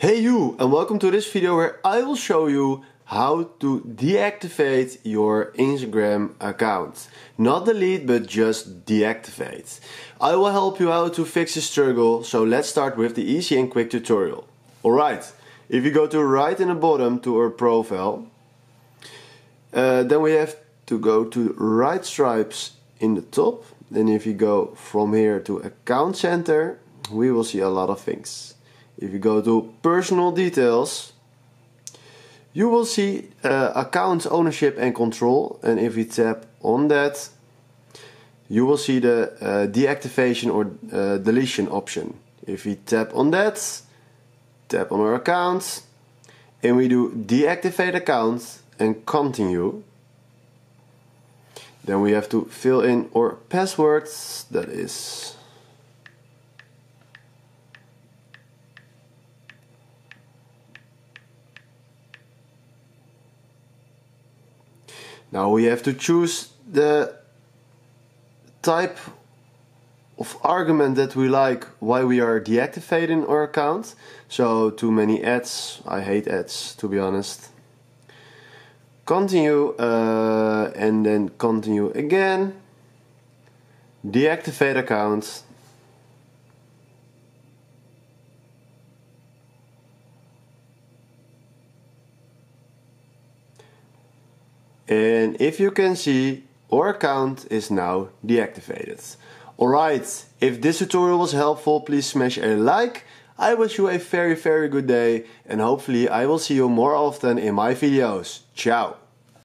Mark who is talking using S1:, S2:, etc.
S1: Hey you, and welcome to this video where I will show you how to deactivate your Instagram account. Not delete, but just deactivate. I will help you how to fix this struggle, so let's start with the easy and quick tutorial. Alright, if you go to right in the bottom to our profile, then we have to go to right stripes in the top. Then if you go from here to account center, we will see a lot of things. If you go to personal details, you will see account ownership and control, and if you tap on that, you will see the deactivation or deletion option. If we tap on that, tap on our account, and we do deactivate account and continue, then we have to fill in our passwords. That is now we have to choose the type of argument that we like why we are deactivating our account. So too many ads, I hate ads to be honest. Continue and then continue again. Deactivate account. And if you can see, our account is now deactivated. Alright, if this tutorial was helpful, please smash a like. I wish you a very good day, and hopefully I will see you more often in my videos. Ciao!